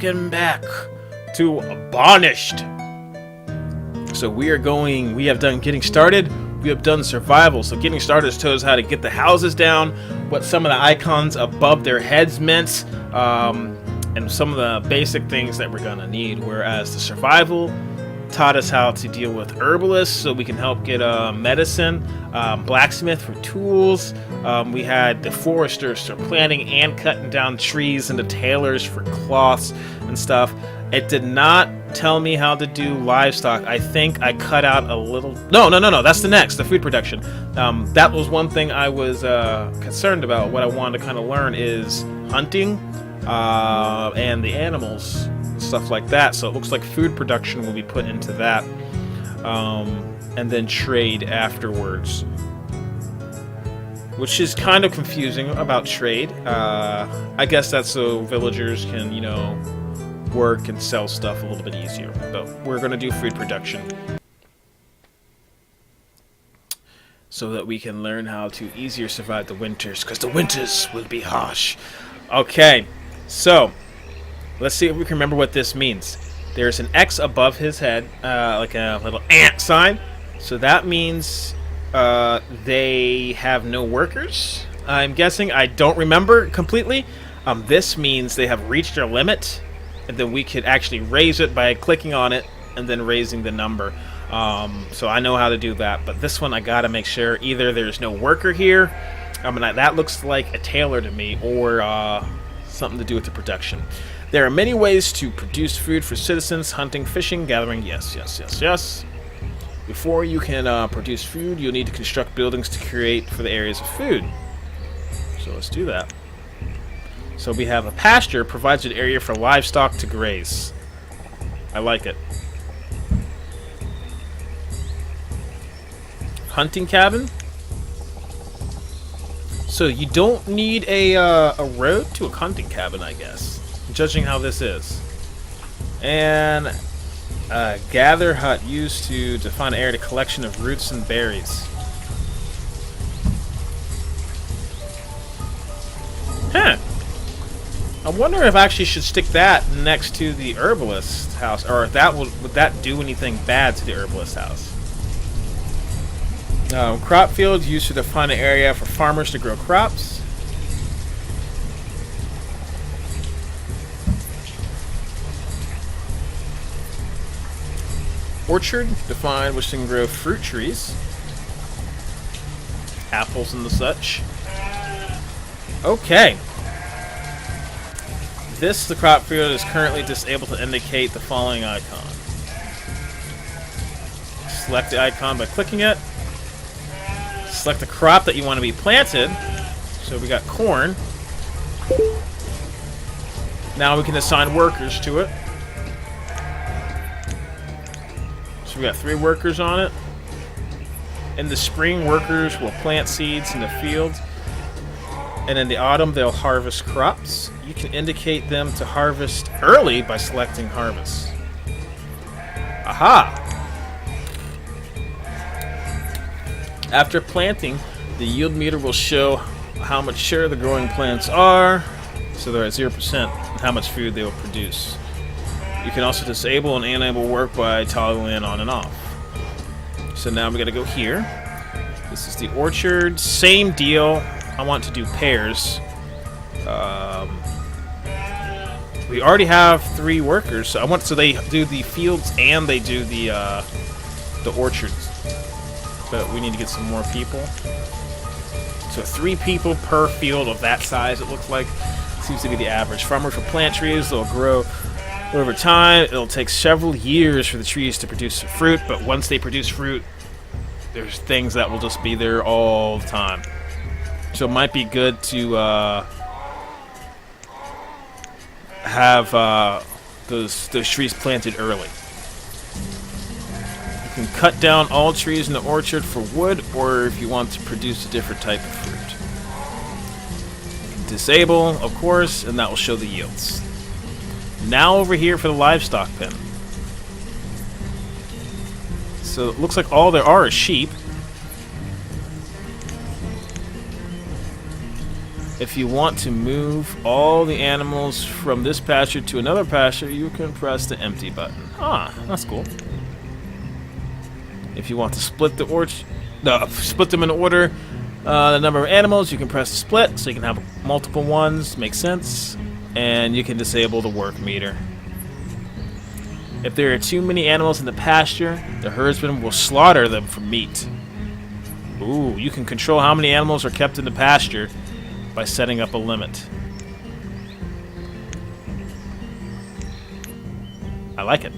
welcome back to Banished. So we have done getting started, we have done survival. So getting started shows how to get the houses down, what some of the icons above their heads meant, and some of the basic things that we're gonna need. Whereas the survival taught us how to deal with herbalists so we can help get medicine, blacksmith for tools. We had the foresters for planting and cutting down trees, and the tailors for cloths and stuff. It did not tell me how to do livestock. I think I cut out a little... No, that's the food production. That was one thing I was concerned about. What I wanted to kind of learn is hunting and the animals, stuff like that. So it looks like food production will be put into that, and then trade afterwards, which is kind of confusing about trade. I guess that's so villagers can, work and sell stuff a little bit easier. But we're going to do food production so that we can learn how to easier survive the winters, because the winters will be harsh. Okay, so let's see if we can remember what this means. There's an X above his head, like a little ant sign. So that means they have no workers, I'm guessing. I don't remember completely. This means they have reached their limit, and then we could actually raise it by clicking on it and then raising the number. So I know how to do that. But this one, I gotta make sure either there's no worker here. That looks like a tailor to me, or something to do with the production. There are many ways to produce food for citizens: hunting, fishing, gathering. Yes. Before you can produce food, you'll need to construct buildings to create for the areas of food. So let's do that. So we have a pasture, provides an area for livestock to graze. I like it. Hunting cabin. So you don't need a road to a hunting cabin, I guess, judging how this is. And gather hut, used to define an area to collection of roots and berries. Huh. I wonder if I actually should stick that next to the herbalist house, or if that would that do anything bad to the herbalist house. Crop fields, used to define an area for farmers to grow crops. Orchard, defined which can grow fruit trees, apples and the such. Okay. The crop field is currently disabled to indicate the following icon. Select the icon by clicking it. Select the crop that you want to be planted. So we got corn. Now we can assign workers to it. So we got 3 workers on it. In the spring, workers will plant seeds in the field. And in the autumn, they'll harvest crops. You can indicate them to harvest early by selecting harvest. Aha! After planting, the yield meter will show how mature the growing plants are. So they're at 0%, and how much food they will produce. You can also disable and enable work by toggling on and off. So now we gotta go here. This is the orchard. Same deal. I want to do pears. We already have 3 workers. So they do the fields and they do the orchards. But we need to get some more people. So 3 people per field of that size, it looks like. Seems to be the average. Farmers will plant trees. They'll grow over time. It'll take several years for the trees to produce some fruit. But once they produce fruit, there's things that will just be there all the time. So it might be good to have those trees planted early. You can cut down all trees in the orchard for wood, or if you want to produce a different type of fruit. You can disable, of course, and that will show the yields. Now over here for the livestock pen. So it looks like all there are is sheep. If you want to move all the animals from this pasture to another pasture, you can press the empty button. Ah, that's cool. If you want to split split them in order, the number of animals, you can press split, so you can have multiple ones. Makes sense. And you can disable the work meter. If there are too many animals in the pasture, the herdsman will slaughter them for meat. Ooh, you can control how many animals are kept in the pasture by setting up a limit. I like it.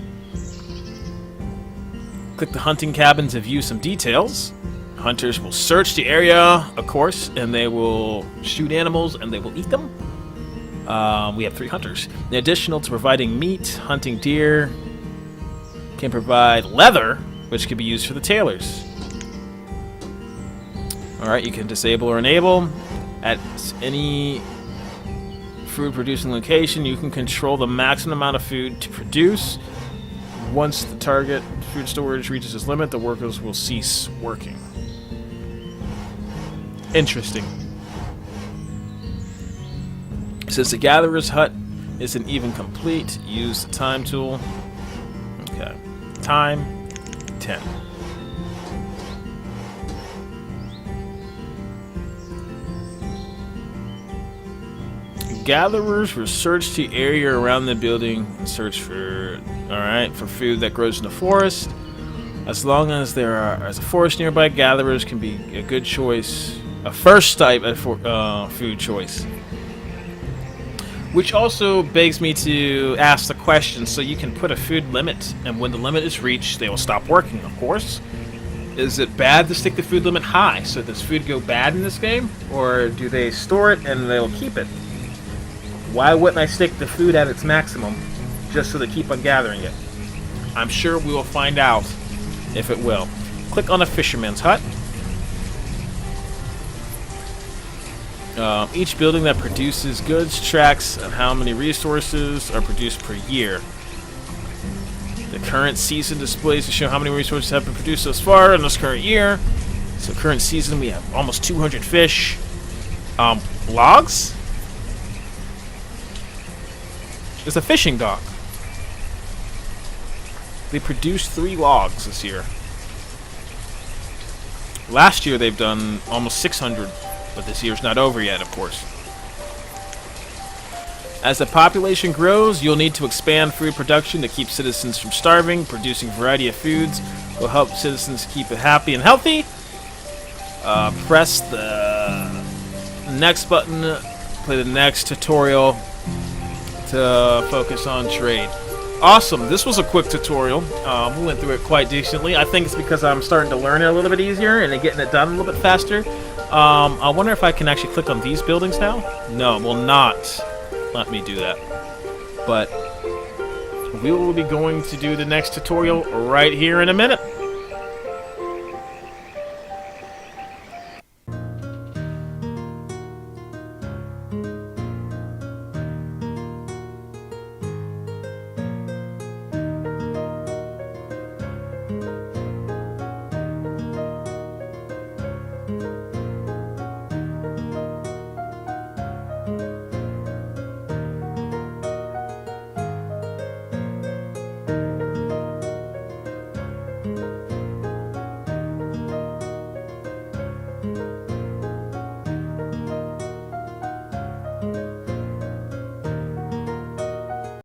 Click the hunting cabin to view some details. Hunters will search the area, of course, and they will shoot animals and they will eat them. We have 3 hunters. In addition to providing meat, hunting deer can provide leather, which can be used for the tailors. Alright, you can disable or enable. At any food producing location, you can control the maximum amount of food to produce. Once the target food storage reaches its limit, the workers will cease working. Interesting. Since the gatherer's hut isn't even complete, use the time tool. Okay. Time 10. Gatherers will search the area around the building and search for food that grows in the forest. As long as there's a forest nearby, gatherers can be a good choice, a first type of food choice. Which also begs me to ask the question, so you can put a food limit, and when the limit is reached, they will stop working, of course. Is it bad to stick the food limit high? So does food go bad in this game? Or do they store it and they'll keep it? Why wouldn't I stick the food at its maximum just so they keep on gathering it? I'm sure we will find out if it will. Click on a fisherman's hut. Each building that produces goods tracks on how many resources are produced per year. The current season displays to show how many resources have been produced thus far in this current year. So current season, we have almost 200 fish. Logs? There's a fishing dock. They produced 3 logs this year. Last year they've done almost 600, but this year's not over yet, of course. As the population grows, you'll need to expand food production to keep citizens from starving. Producing a variety of foods will help citizens keep it happy and healthy. Press the next button, play the next tutorial to focus on trade. Awesome, this was a quick tutorial. We went through it quite decently. I think it's because I'm starting to learn it a little bit easier and getting it done a little bit faster. I wonder if I can actually click on these buildings now? No, it will not let me do that. But we will be going to do the next tutorial right here in a minute.